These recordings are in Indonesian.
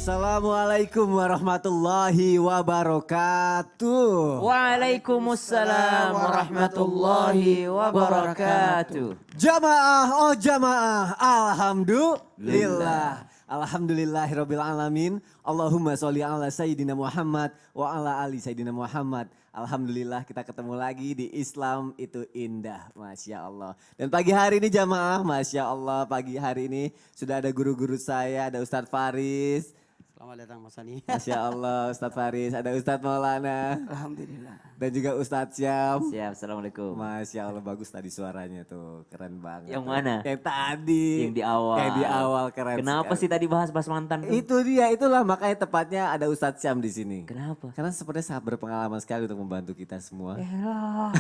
Assalamualaikum warahmatullahi wabarakatuh. Waalaikumsalam warahmatullahi wabarakatuh. Jamaah, oh jamaah, alhamdulillah. Alhamdulillahirabbil alamin. Allahumma sholli ala sayyidina Muhammad wa ala ali sayyidina Muhammad. Alhamdulillah kita ketemu lagi di Islam itu indah, Masya Allah. Dan pagi hari ini jamaah, Masya Allah, pagi hari ini sudah ada guru-guru saya, ada Ustadz Faris. Selamat datang Mas Ani. Masya Allah, Ustadz Faris, ada Ustadz Maulana. Alhamdulillah. Dan juga Ustadz Syam. Siap, assalamualaikum. Masya Allah, bagus tadi suaranya tuh, keren banget. Yang mana? Yang tadi. Yang di awal. Yang di awal keren. Kenapa sekali. sih tadi bahas-bahas mantan tuh? Itu dia, itulah makanya tepatnya ada Ustadz Syam di sini. Kenapa? Karena sepertinya sangat berpengalaman sekali untuk membantu kita semua. Elah.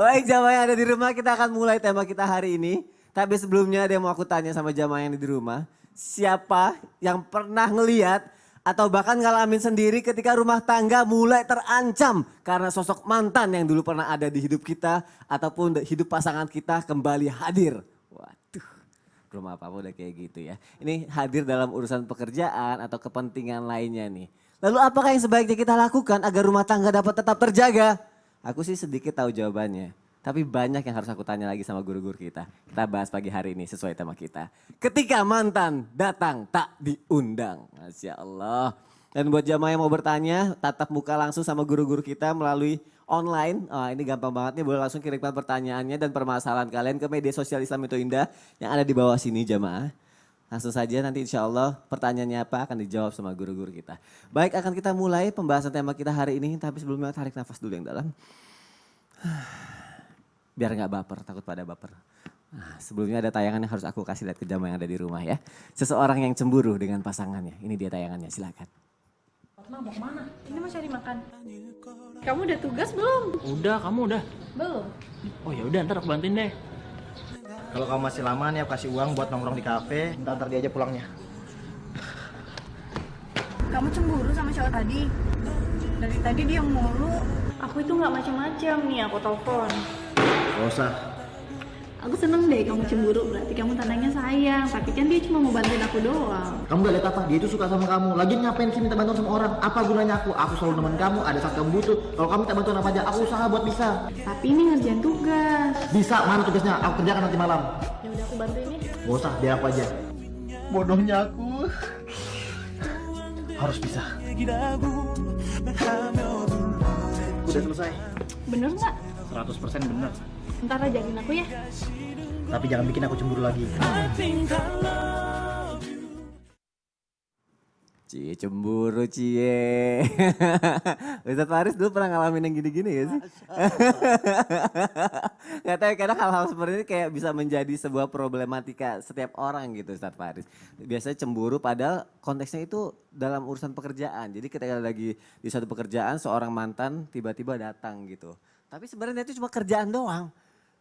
Baik jamaah yang ada di rumah, kita akan mulai tema kita hari ini. Tapi sebelumnya ada yang mau aku tanya sama jamaah yang ada di rumah. Siapa yang pernah ngeliat atau bahkan ngalamin sendiri ketika rumah tangga mulai terancam karena sosok mantan yang dulu pernah ada di hidup kita ataupun hidup pasangan kita kembali hadir. Waduh, belum apa-apa udah kayak gitu ya. Ini hadir dalam urusan pekerjaan atau kepentingan lainnya nih. Lalu apakah yang sebaiknya kita lakukan agar rumah tangga dapat tetap terjaga? Aku sih sedikit tahu jawabannya. Tapi banyak yang harus aku tanya lagi sama guru-guru kita. Kita bahas pagi hari ini sesuai tema kita. Ketika mantan datang tak diundang. Masya Allah. Dan buat jamaah yang mau bertanya, tatap muka langsung sama guru-guru kita melalui online. Ini gampang banget nih, boleh langsung kirimkan pertanyaannya dan permasalahan kalian ke media sosial Islam itu Indah yang ada di bawah sini jamaah. Langsung saja nanti insya Allah pertanyaannya apa akan dijawab sama guru-guru kita. Baik, akan kita mulai pembahasan tema kita hari ini. Tapi sebelumnya tarik nafas dulu yang dalam. Biar nggak baper, takut pada baper. Nah, sebelumnya ada tayangan yang harus aku kasih lihat ke jamaah yang ada di rumah ya. Seseorang yang cemburu dengan pasangannya. Ini dia tayangannya, silakan. Fatma mau kemana? Ini mau cari makan. Kamu udah tugas belum? Udah, kamu udah? Belum. Oh ya udah, ntar aku bantuin deh. Kalau kamu masih lama nih aku kasih uang buat nongkrong di kafe, ntar dia aja pulangnya. Kamu cemburu sama cowok tadi? Dari tadi dia mulu. Aku itu nggak macam-macam nih, aku telepon. Gak usah. Aku seneng deh kamu cemburu, berarti kamu tandanya sayang. Tapi kan dia cuma mau bantuin aku doang. Kamu gak lihat apa? Dia itu suka sama kamu. Lagian ngapain sih minta bantuan sama orang? Apa gunanya aku? Aku selalu nemenin kamu, ada saat kamu butuh. Kalau kamu minta bantuan apa aja, aku usaha buat bisa. Tapi ini ngerjain tugas. Bisa, mana tugasnya? Aku kerjakan nanti malam. Ya udah aku bantuin nih. Gak usah, biar aku aja. Bodohnya aku. Harus bisa. Udah selesai. Bener nggak? 100% bener. Ntar ajarin aku ya. Tapi jangan bikin aku cemburu lagi. Cie cemburu cie. Ustadz Faris dulu pernah ngalamin yang gini-gini ya sih? Gak tahu, kadang hal-hal seperti ini kayak bisa menjadi sebuah problematika setiap orang gitu Ustadz Faris. Biasanya cemburu padahal konteksnya itu dalam urusan pekerjaan. Jadi ketika lagi di suatu pekerjaan seorang mantan tiba-tiba datang gitu. Tapi sebenarnya itu cuma kerjaan doang.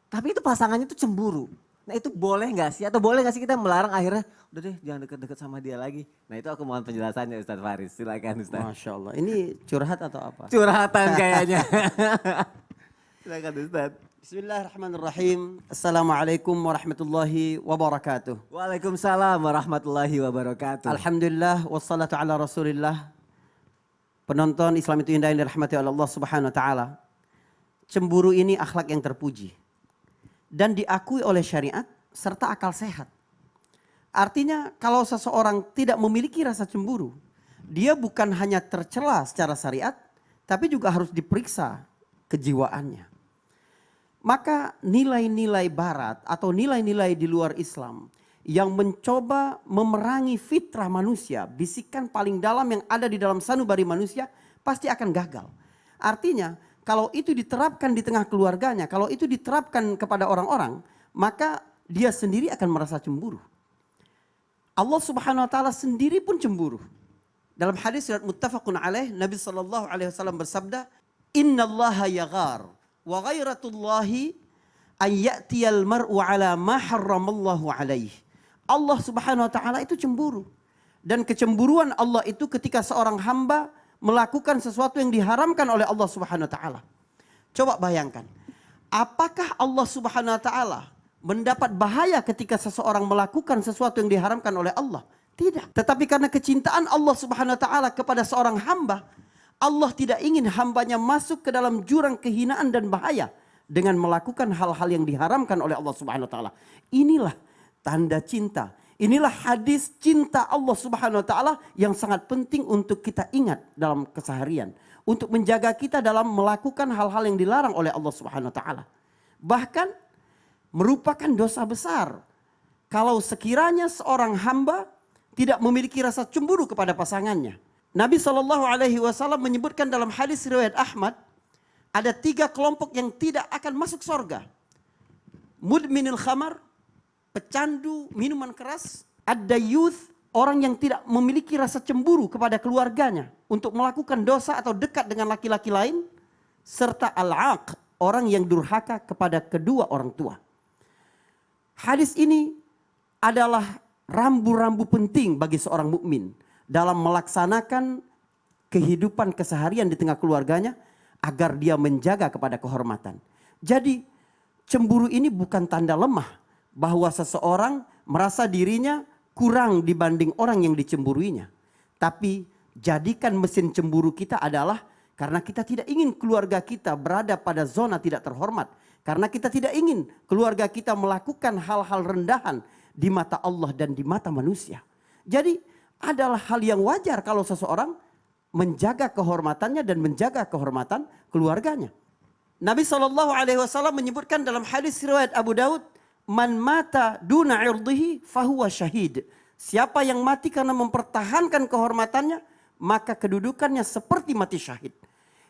Tapi itu pasangannya tuh cemburu. Nah itu boleh gak sih? Atau boleh gak sih kita melarang akhirnya, udah deh jangan deket-deket sama dia lagi. Nah itu aku mohon penjelasannya Ustadz Faris, silakan Ustadz. Masya Allah, ini curhat atau apa? Curhatan kayaknya. Silakan Ustadz. Bismillahirrahmanirrahim. Assalamualaikum warahmatullahi wabarakatuh. Waalaikumsalam warahmatullahi wabarakatuh. Alhamdulillah, wassalatu ala rasulillah. Penonton Islam itu indah yang dirahmati oleh Allah subhanahu wa ta'ala. Cemburu ini akhlak yang terpuji. Dan diakui oleh syariat serta akal sehat. Artinya kalau seseorang tidak memiliki rasa cemburu, dia bukan hanya tercela secara syariat, tapi juga harus diperiksa kejiwaannya. Maka nilai-nilai barat atau nilai-nilai di luar Islam yang mencoba memerangi fitrah manusia, bisikan paling dalam yang ada di dalam sanubari manusia pasti akan gagal. Artinya kalau itu diterapkan di tengah keluarganya, kalau itu diterapkan kepada orang-orang, maka dia sendiri akan merasa cemburu. Allah Subhanahu wa taala sendiri pun cemburu. Dalam hadis riwayat muttafaqun alaih, Nabi sallallahu alaihi wasallam bersabda, "Innallaha yaghar wa ghairatullahi an ya'tiyal mar'u ala ma harramallahu alaihi." Allah Subhanahu wa taala itu cemburu. Dan kecemburuan Allah itu ketika seorang hamba melakukan sesuatu yang diharamkan oleh Allah Subhanahu wa taala. Coba bayangkan, apakah Allah Subhanahu wa taala mendapat bahaya ketika seseorang melakukan sesuatu yang diharamkan oleh Allah? Tidak. Tetapi karena kecintaan Allah Subhanahu wa taala kepada seorang hamba, Allah tidak ingin hambanya masuk ke dalam jurang kehinaan dan bahaya dengan melakukan hal-hal yang diharamkan oleh Allah Subhanahu wa taala. Inilah tanda cinta. Inilah hadis cinta Allah Subhanahu wa taala yang sangat penting untuk kita ingat dalam keseharian, untuk menjaga kita dalam melakukan hal-hal yang dilarang oleh Allah Subhanahu wa taala. Bahkan merupakan dosa besar kalau sekiranya seorang hamba tidak memiliki rasa cemburu kepada pasangannya. Nabi SAW menyebutkan dalam hadis riwayat Ahmad, ada 3 kelompok yang tidak akan masuk surga. Mudminil khamar, pecandu minuman keras. Ad-dayyuth, orang yang tidak memiliki rasa cemburu kepada keluarganya untuk melakukan dosa atau dekat dengan laki-laki lain. Serta al-aq, orang yang durhaka kepada kedua orang tua. Hadis ini adalah rambu-rambu penting bagi seorang mukmin dalam melaksanakan kehidupan keseharian di tengah keluarganya agar dia menjaga kepada kehormatan. Jadi cemburu ini bukan tanda lemah bahwa seseorang merasa dirinya kurang dibanding orang yang dicemburuinya. Tapi jadikan mesin cemburu kita adalah karena kita tidak ingin keluarga kita berada pada zona tidak terhormat. Karena kita tidak ingin keluarga kita melakukan hal-hal rendahan di mata Allah dan di mata manusia. Jadi adalah hal yang wajar kalau seseorang menjaga kehormatannya dan menjaga kehormatan keluarganya. Nabi SAW menyebutkan dalam hadis riwayat Abu Daud, man mata duna irdihi fahuwa syahid. Siapa yang mati karena mempertahankan kehormatannya, maka kedudukannya seperti mati syahid.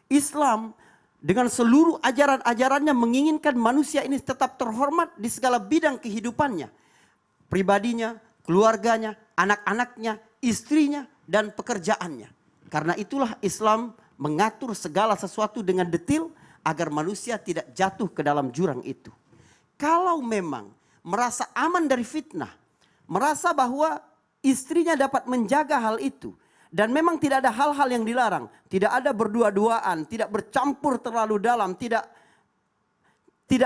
Islam dengan seluruh ajaran-ajarannya menginginkan manusia ini tetap terhormat di segala bidang kehidupannya. Pribadinya, keluarganya, anak-anaknya, istrinya, dan pekerjaannya. Karena itulah Islam mengatur segala sesuatu dengan detail agar manusia tidak jatuh ke dalam jurang itu. Kalau memang merasa aman dari fitnah, merasa bahwa istrinya dapat menjaga hal itu, dan memang tidak ada hal-hal yang dilarang, tidak ada berdua-duaan, tidak bercampur terlalu dalam, tidak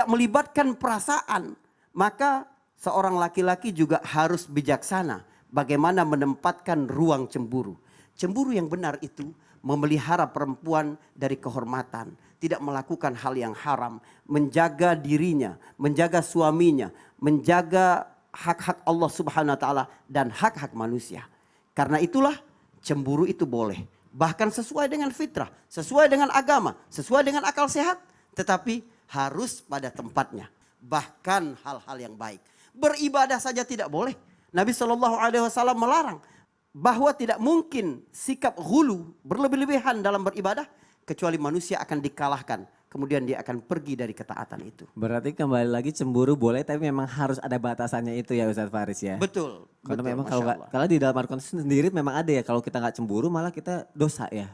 melibatkan perasaan, maka seorang laki-laki juga harus bijaksana bagaimana menempatkan ruang cemburu. Cemburu yang benar itu memelihara perempuan dari kehormatan, tidak melakukan hal yang haram, menjaga dirinya, menjaga suaminya, menjaga hak-hak Allah Subhanahu wa taala dan hak-hak manusia. Karena itulah cemburu itu boleh, bahkan sesuai dengan fitrah, sesuai dengan agama, sesuai dengan akal sehat, tetapi harus pada tempatnya. Bahkan hal-hal yang baik. Beribadah saja tidak boleh. Nabi SAW melarang bahwa tidak mungkin sikap ghulu, berlebih-lebihan dalam beribadah, kecuali manusia akan dikalahkan. Kemudian dia akan pergi dari ketaatan itu. Berarti kembali lagi cemburu boleh, tapi memang harus ada batasannya itu ya Ustadz Faris ya. Betul. Karena betul, memang Masya Allah. kalau di dalam Al-Quran sendiri memang ada ya, kalau kita nggak cemburu malah kita dosa ya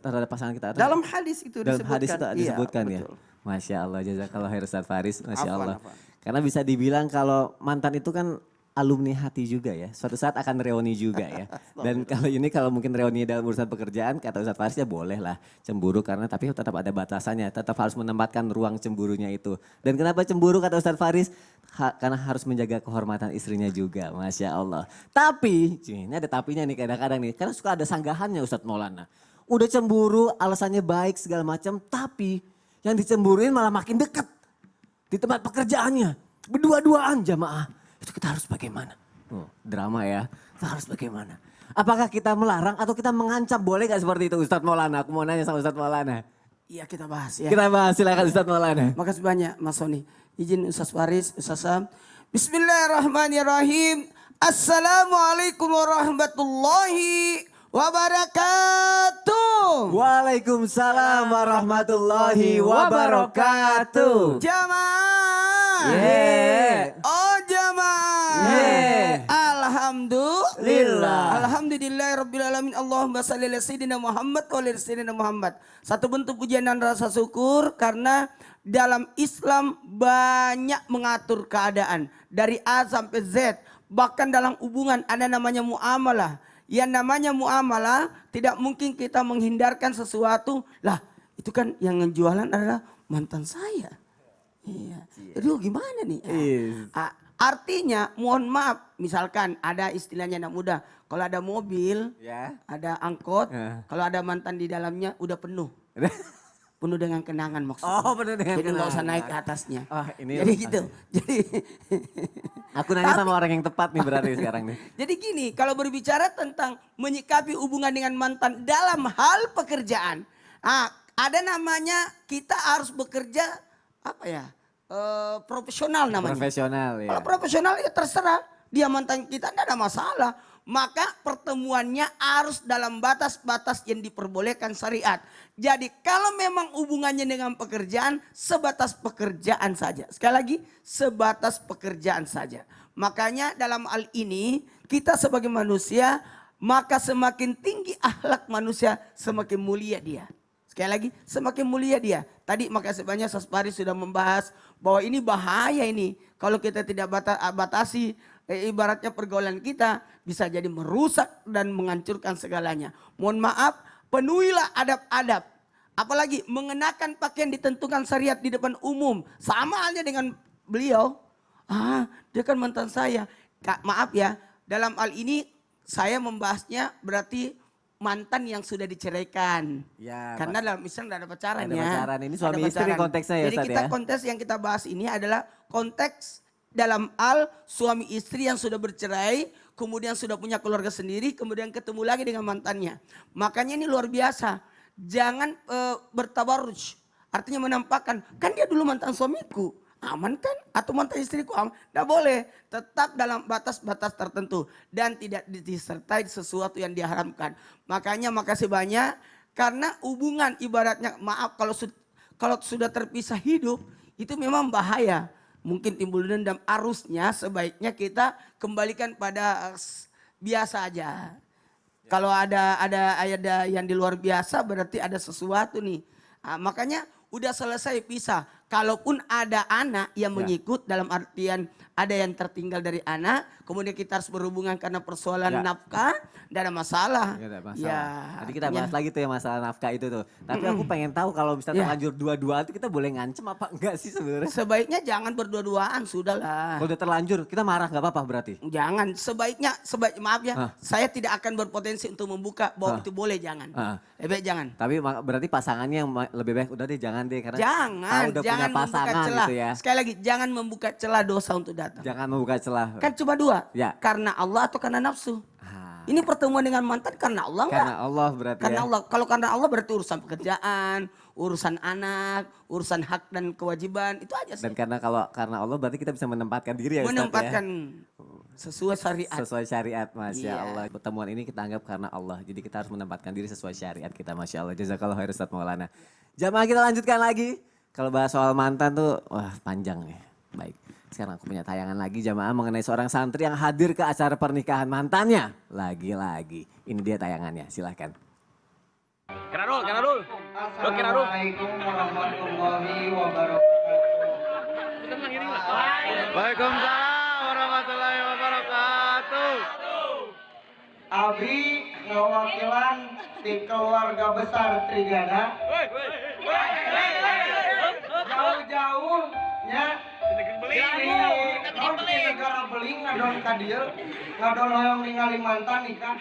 terhadap pasangan kita. Dalam hadis itu dalam disebutkan. hadis itu disebutkan Iya, ya. betul. Masya Allah, jazakallah khair Ustadz Faris, Masya Afwan, Allah. afwan. Karena bisa dibilang kalau mantan itu kan alumni hati juga ya. Suatu saat akan reuni juga ya. Dan kalau mungkin reuni dalam urusan pekerjaan, kata Ustadz Faris ya boleh lah cemburu, karena tapi tetap ada batasannya. Tetap harus menempatkan ruang cemburunya itu. Dan kenapa cemburu kata Ustadz Faris? Karena harus menjaga kehormatan istrinya juga. Masya Allah. Tapi, ini ada tapinya nih kadang-kadang nih. Karena suka ada sanggahannya Ustadz Maulana. Udah cemburu, alasannya baik segala macam, tapi yang dicemburuin malah makin dekat. Di tempat pekerjaannya. Berdua-duaan jamaah. Itu kita harus bagaimana? Drama ya, kita harus bagaimana? Apakah kita melarang atau kita mengancam? Boleh gak seperti itu Ustadz Maulana? Aku mau nanya sama Ustadz Maulana. Iya kita bahas ya. Kita bahas, silakan Ustadz Maulana. Makasih banyak Mas Soni. Izin Ustaz Faris, Ustaz Sam. Bismillahirrahmanirrahim. Assalamualaikum warahmatullahi wabarakatuh. Waalaikumsalam warahmatullahi wabarakatuh. Jamaah. Yeah. Oh jamaah. Yeah. Alhamdulillah. Alhamdulillahirrabbilalamin. Allahumma salli ala sayyidina Muhammad wa ala sayyidina Muhammad. Satu bentuk pujian dan rasa syukur karena dalam Islam banyak mengatur keadaan. Dari A sampai Z. Bahkan dalam hubungan ada namanya muamalah. Yang namanya muamalah tidak mungkin kita menghindarkan sesuatu. Lah itu kan yang jualan adalah mantan saya. Iya. Aduh gimana nih? Artinya mohon maaf, misalkan ada istilahnya anak muda, kalau ada mobil, Ya. ada angkot, Ya. kalau ada mantan di dalamnya udah penuh. Penuh dengan kenangan maksudnya. Oh, penuh dengan Jadi nggak usah kenangan. naik ke atasnya. Ah, ini Jadi gitu. Jadi Aku nanya sama orang yang tepat nih berarti sekarang nih. jadi gini, kalau berbicara tentang menyikapi hubungan dengan mantan dalam hal pekerjaan. Ada namanya kita harus bekerja apa ya? Profesional namanya. Profesional ya. Kalau profesional ya terserah. Dia mantan kita tidak ada masalah. Maka pertemuannya harus dalam batas-batas yang diperbolehkan syariat. Jadi kalau memang hubungannya dengan pekerjaan, sebatas pekerjaan saja. Sekali lagi, sebatas pekerjaan saja. Makanya dalam hal ini, kita sebagai manusia, maka semakin tinggi akhlak manusia, semakin mulia dia. Sekali lagi, semakin mulia dia. Tadi makasih banyak Sasbari sudah membahas bahwa ini bahaya ini. Kalau kita tidak batasi ibaratnya pergaulan kita bisa jadi merusak dan menghancurkan segalanya. Mohon maaf, penuhilah adab-adab. Apalagi mengenakan pakaian ditentukan syariat di depan umum. Sama halnya dengan beliau. Dia kan mantan saya. Maaf ya, dalam hal ini saya membahasnya berarti mantan yang sudah diceraikan. Ya, Karena dalam Islam tidak ada pacaran Ada ya. pacaran. Ini suami Ada istri pacaran. konteksnya ya, Jadi Ustaz kita ya? konteks yang kita bahas ini adalah konteks dalam hal suami istri yang sudah bercerai, kemudian sudah punya keluarga sendiri, kemudian ketemu lagi dengan mantannya. Makanya ini luar biasa. Jangan bertabarruj. Artinya menampakkan, kan dia dulu mantan suamiku. Aman kan? Atau mantan istriku aman? Tidak boleh. Tetap dalam batas-batas tertentu. Dan tidak disertai sesuatu yang diharamkan. Makanya makasih banyak. Karena hubungan ibaratnya, maaf kalau sudah terpisah hidup, itu memang bahaya. Mungkin timbul dendam, arusnya sebaiknya kita kembalikan pada biasa aja. Kalau ada yang di luar biasa berarti ada sesuatu nih. Makanya udah selesai pisah. Kalaupun ada anak yang mengikut dalam artian ada yang tertinggal dari anak, kemudian kita harus berhubungan karena persoalan nafkah, tidak ada masalah. Nggak ada masalah. Ya, Nanti kita bahas lagi tuh ya masalah nafkah itu tuh. Tapi aku pengen tahu kalau misalnya terlanjur dua-duaan itu kita boleh ngancem apa enggak sih sebenarnya? sebaiknya jangan berdua-duaan, sudahlah. Kalau udah terlanjur kita marah nggak apa-apa berarti? Jangan, sebaiknya maaf ya, saya tidak akan berpotensi untuk membuka bahwa itu boleh, jangan. Lebih baik jangan. Tapi berarti pasangannya yang lebih baik udah deh jangan deh karena Jangan, udah jangan punya membuka pasangan celah. gitu ya. Sekali lagi, jangan membuka celah dosa untuk datang. Jangan membuka celah. Kan cuma dua, Ya. karena Allah atau karena nafsu. Ah, Ini pertemuan dengan mantan karena Allah enggak? karena Allah berarti Karena ya. Allah. Kalau karena Allah berarti urusan pekerjaan, urusan anak, urusan hak dan kewajiban, itu aja sih. Dan karena Allah berarti kita bisa menempatkan diri ya Ustaz Menempatkan ya. sesuai syariat. Sesuai syariat, Masya Iya. Allah. Pertemuan ini kita anggap karena Allah. Jadi kita harus menempatkan diri sesuai syariat kita, Masya Allah. Jazakallah khair Ustaz Maulana. Jamaah kita lanjutkan lagi. Kalau bahas soal mantan tuh, wah panjang nih. Baik, sekarang aku punya tayangan lagi jamaah mengenai seorang santri yang hadir ke acara pernikahan mantannya. Lagi-lagi, ini dia tayangannya, silahkan. Kenarul. Assalamualaikum warahmatullahi wabarakatuh. Waalaikumsalam warahmatullahi wabarakatuh. Abi ngawakilan di keluarga besar Trigana. Jauh-jauhnya di negara beling ngadon ka dieu, ngadon hoyong ningali mantan nikah.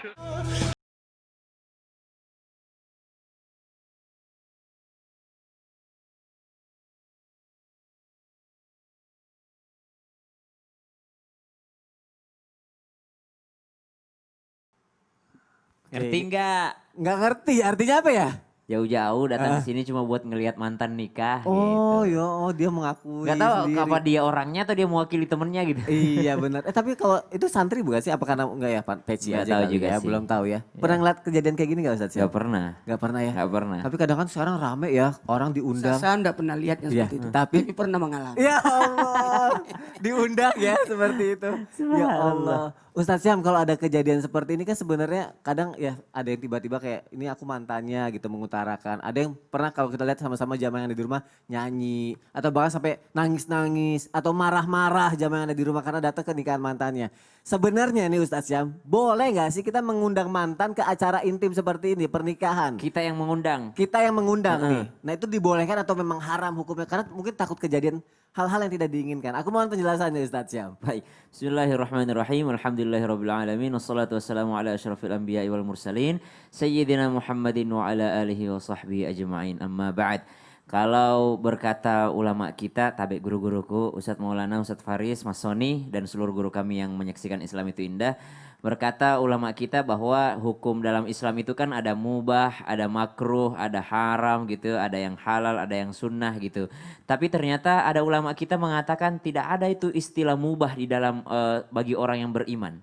Ngerti nggak? Nggak ngerti, artinya apa ya? Jauh-jauh datang ke sini cuma buat ngelihat mantan nikah Oh, gitu. dia mengakui Gak tahu sendiri. apa dia orangnya atau dia mewakili temennya gitu. Iya benar. Tapi kalau itu santri bukan sih? Apa karena enggak ya Pak Peci Nggak aja tahu kali juga ya? sih. Belum tahu ya. Pernah ngeliat kejadian kayak gini gak Ustaz? Gak pernah. Gak pernah ya? Gak pernah. Tapi kadang kan sekarang rame ya, orang diundang. Saya tidak pernah lihat yang Iya, seperti itu. tapi pernah mengalami. ya Allah, diundang ya seperti itu. Ya Allah. Ustaz Syam kalau ada kejadian seperti ini kan sebenarnya kadang ya ada yang tiba-tiba kayak ini aku mantannya gitu mengutarakan. Ada yang pernah kalau kita lihat sama-sama jamaah yang ada di rumah nyanyi atau bahkan sampai nangis-nangis atau marah-marah jamaah yang ada di rumah karena datang ke nikahan mantannya. Sebenarnya nih Ustadz Syam, boleh nggak sih kita mengundang mantan ke acara intim seperti ini, pernikahan? Kita yang mengundang. Kita yang mengundang nih. Nah itu dibolehkan atau memang haram hukumnya? Karena mungkin takut kejadian hal-hal yang tidak diinginkan. Aku mohon penjelasannya Ustadz Syam. Baik. Bismillahirrahmanirrahim. Alhamdulillahirrabbilalamin. Wassalatu wassalamu ala asyrafil anbiya wal mursalin. Sayyidina Muhammadin wa ala alihi wa sahbihi ajma'in. Amma ba'd. Kalau berkata ulama kita, tabe guru-guruku, Ustadz Maulana, Ustadz Faris, Mas Soni, dan seluruh guru kami yang menyaksikan Islam itu indah. Berkata ulama kita bahwa hukum dalam Islam itu kan ada mubah, ada makruh, ada haram gitu, ada yang halal, ada yang sunnah gitu. Tapi ternyata ada ulama kita mengatakan tidak ada itu istilah mubah di dalam bagi orang yang beriman.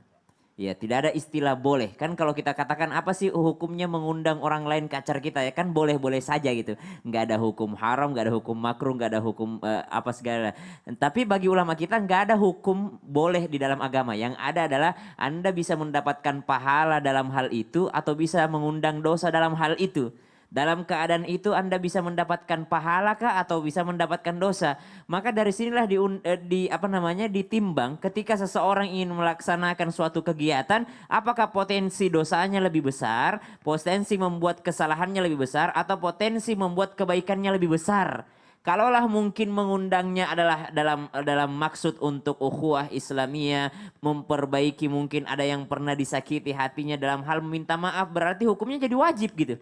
Ya, tidak ada istilah boleh. Kan kalau kita katakan apa sih hukumnya mengundang orang lain ke acara kita ya kan boleh-boleh saja gitu. Nggak ada hukum haram, nggak ada hukum makruh, nggak ada hukum apa segala. Tapi bagi ulama kita nggak ada hukum boleh di dalam agama. Yang ada adalah Anda bisa mendapatkan pahala dalam hal itu atau bisa mengundang dosa dalam hal itu. Dalam keadaan itu Anda bisa mendapatkan pahala kah atau bisa mendapatkan dosa. Maka dari sinilah ditimbang ketika seseorang ingin melaksanakan suatu kegiatan, apakah potensi dosanya lebih besar, potensi membuat kesalahannya lebih besar atau potensi membuat kebaikannya lebih besar. Kalaulah mungkin mengundangnya adalah dalam maksud untuk ukhuwah Islamiyah, memperbaiki, mungkin ada yang pernah disakiti hatinya dalam hal meminta maaf, berarti hukumnya jadi wajib gitu.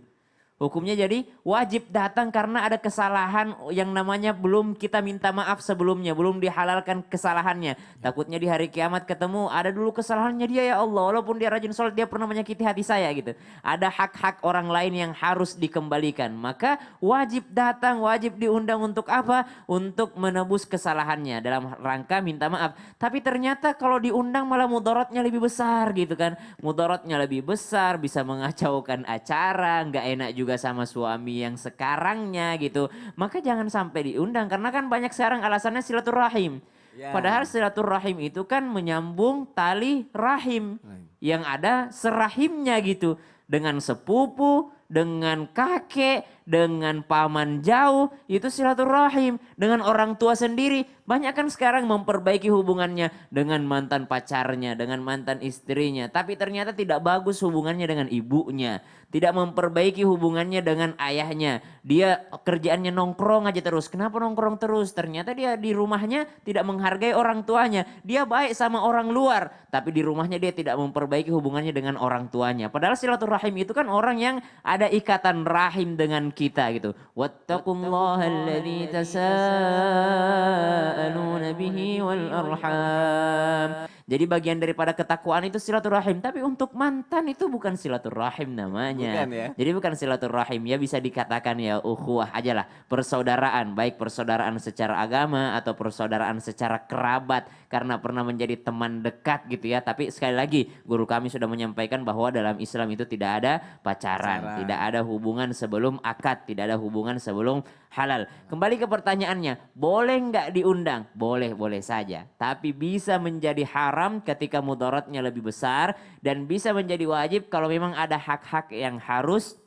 Hukumnya jadi wajib datang karena ada kesalahan yang namanya belum kita minta maaf sebelumnya, belum dihalalkan kesalahannya. Takutnya di hari kiamat ketemu ada dulu kesalahannya dia ya Allah, walaupun dia rajin sholat dia pernah menyakiti hati saya gitu. Ada hak-hak orang lain yang harus dikembalikan. Maka wajib datang, wajib diundang untuk apa? Untuk menebus kesalahannya dalam rangka minta maaf. Tapi ternyata kalau diundang malah mudaratnya lebih besar gitu kan. Mudaratnya lebih besar, bisa mengacaukan acara, nggak enak juga sama suami yang sekarangnya gitu. Maka jangan sampai diundang karena kan banyak sekarang alasannya silaturahim. Padahal silaturahim itu kan menyambung tali rahim yang ada serahimnya gitu. Dengan sepupu, dengan kakek, dengan paman jauh, itu silaturahim. Dengan orang tua sendiri, banyak kan sekarang memperbaiki hubungannya dengan mantan pacarnya, dengan mantan istrinya. Tapi ternyata tidak bagus hubungannya dengan ibunya. Tidak memperbaiki hubungannya dengan ayahnya. Dia kerjaannya nongkrong aja terus. Kenapa nongkrong terus? Ternyata dia di rumahnya tidak menghargai orang tuanya. Dia baik sama orang luar. Tapi di rumahnya dia tidak memperbaiki hubungannya dengan orang tuanya. Padahal silaturahim itu kan orang yang ada ikatan rahim dengan kita gitu. Wattaqullaha alladzi tasaaluna bihi wal arham. Jadi bagian daripada ketakwaan itu silaturahim. Tapi untuk mantan itu bukan silaturahim namanya. Bukan ya. Jadi bukan silaturahim. Ya bisa dikatakan ya ukhuwah aja lah. Persaudaraan. Baik persaudaraan secara agama atau persaudaraan secara kerabat. Karena pernah menjadi teman dekat gitu ya. Tapi sekali lagi guru kami sudah menyampaikan bahwa dalam Islam itu tidak ada pacaran. Tidak ada hubungan sebelum akad. Tidak ada hubungan sebelum halal. Kembali ke pertanyaannya. Boleh nggak diundang? Boleh, boleh saja. Tapi bisa menjadi haram ketika mudaratnya lebih besar dan bisa menjadi wajib kalau memang ada hak-hak yang harus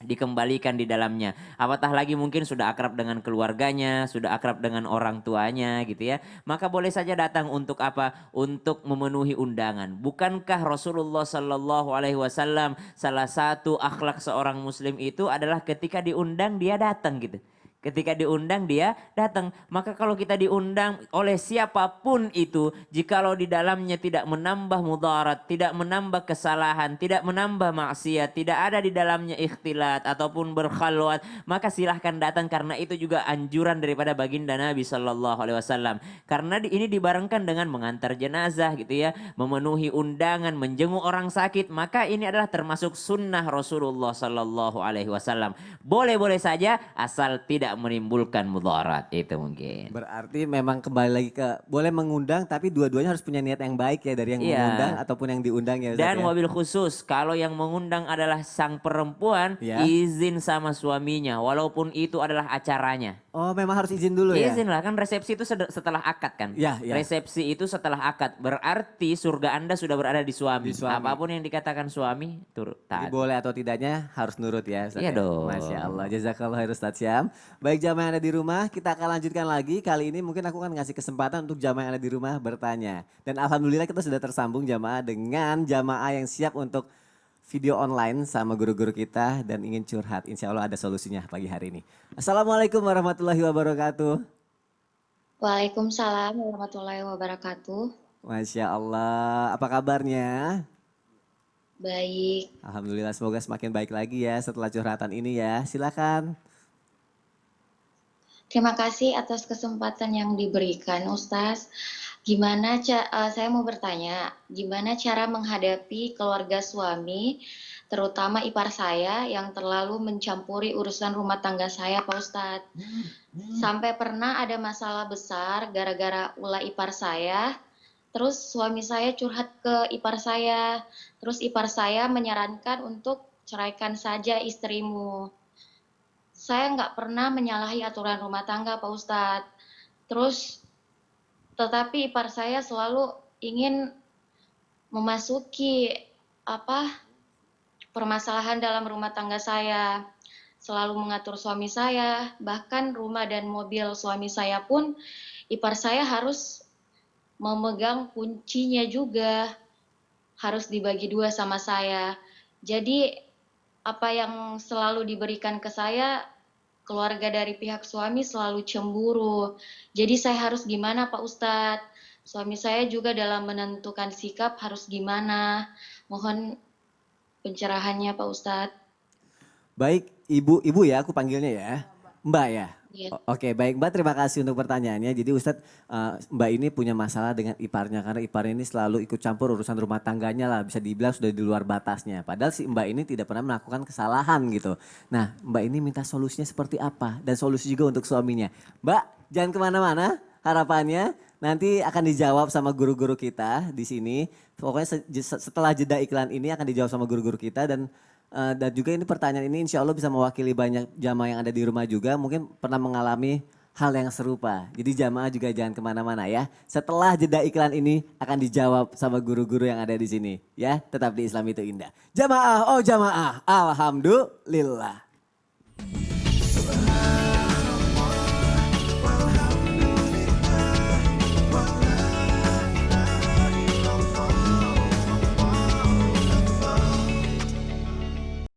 dikembalikan di dalamnya. Apatah lagi mungkin sudah akrab dengan keluarganya, sudah akrab dengan orang tuanya gitu ya. Maka boleh saja datang untuk apa? Untuk memenuhi undangan. Bukankah Rasulullah Sallallahu Alaihi Wasallam salah satu akhlak seorang muslim itu adalah ketika diundang dia datang gitu. Ketika diundang dia datang. Maka kalau kita diundang oleh siapapun itu, jikalau di dalamnya tidak menambah mudarat, tidak menambah kesalahan, tidak menambah maksiat, tidak ada di dalamnya ikhtilat ataupun berkhalwat, maka silahkan datang karena itu juga anjuran daripada baginda Nabi Sallallahu Alaihi Wasallam. Karena ini dibarengkan dengan mengantar jenazah gitu ya, memenuhi undangan, menjenguk orang sakit, maka ini adalah termasuk sunnah Rasulullah Sallallahu Alaihi Wasallam. Boleh-boleh saja asal tidak menimbulkan mudarat itu mungkin. Berarti memang kembali lagi ke boleh mengundang tapi dua-duanya harus punya niat yang baik ya dari yang mengundang ataupun yang diundang ya Ustaz. Dan wabil khusus kalau yang mengundang adalah sang perempuan izin sama suaminya walaupun itu adalah acaranya. Oh memang harus izin dulu ya? Izin lah kan resepsi itu setelah akad kan. Resepsi itu setelah akad berarti surga Anda sudah berada di suami. Apapun yang dikatakan suami turut taat. Boleh atau tidaknya harus nurut ya Ustaz. Iya dong. Masya Allah. Jazakallah khair Ustaz Syam. Baik jamaah yang ada di rumah, kita akan lanjutkan lagi. Kali ini mungkin aku akan ngasih kesempatan untuk jamaah yang ada di rumah bertanya. Dan alhamdulillah kita sudah tersambung jamaah dengan jamaah yang siap untuk video online sama guru-guru kita dan ingin curhat. Insya Allah ada solusinya pagi hari ini. Assalamualaikum warahmatullahi wabarakatuh. Waalaikumsalam warahmatullahi wabarakatuh. Masya Allah, apa kabarnya? Baik, Alhamdulillah semoga semakin baik lagi ya setelah curhatan ini ya. Silakan. terima kasih atas kesempatan yang diberikan, Ustaz. Saya mau bertanya, gimana cara menghadapi keluarga suami, terutama ipar saya yang terlalu mencampuri urusan rumah tangga saya, Pak Ustadz. Sampai pernah ada masalah besar gara-gara ulah ipar saya. Terus suami saya curhat ke ipar saya. Terus ipar saya menyarankan untuk ceraikan saja istrimu. Saya nggak pernah menyalahi aturan rumah tangga, Pak Ustadz. Tetapi ipar saya selalu ingin memasuki permasalahan dalam rumah tangga saya. Selalu mengatur suami saya, bahkan rumah dan mobil suami saya pun ipar saya harus memegang kuncinya juga, harus dibagi dua sama saya. Jadi apa yang selalu diberikan ke saya, keluarga dari pihak suami selalu cemburu. Jadi saya harus gimana Pak Ustadz? Suami saya juga dalam menentukan sikap harus gimana? Mohon pencerahannya Pak Ustadz. Baik, ibu ya aku panggilnya ya. Mbak ya. Iya. Oke, baik Mbak, terima kasih untuk pertanyaannya. Jadi Ustadz, Mbak ini punya masalah dengan iparnya karena iparnya ini selalu ikut campur urusan rumah tangganya lah, bisa dibilang sudah di luar batasnya. Padahal si Mbak ini tidak pernah melakukan kesalahan gitu. Nah, Mbak ini minta solusinya seperti apa dan solusi juga untuk suaminya. Mbak, jangan kemana-mana. Harapannya nanti akan dijawab sama guru-guru kita di sini. Pokoknya setelah jeda iklan ini akan dijawab sama guru-guru kita dan juga ini pertanyaan ini insya Allah bisa mewakili banyak jamaah yang ada di rumah juga. Mungkin pernah mengalami hal yang serupa. Jadi jamaah juga jangan kemana-mana ya. Setelah jeda iklan ini akan dijawab sama guru-guru yang ada di sini. Ya, tetap di Islam itu indah. Jamaah, oh jamaah, alhamdulillah.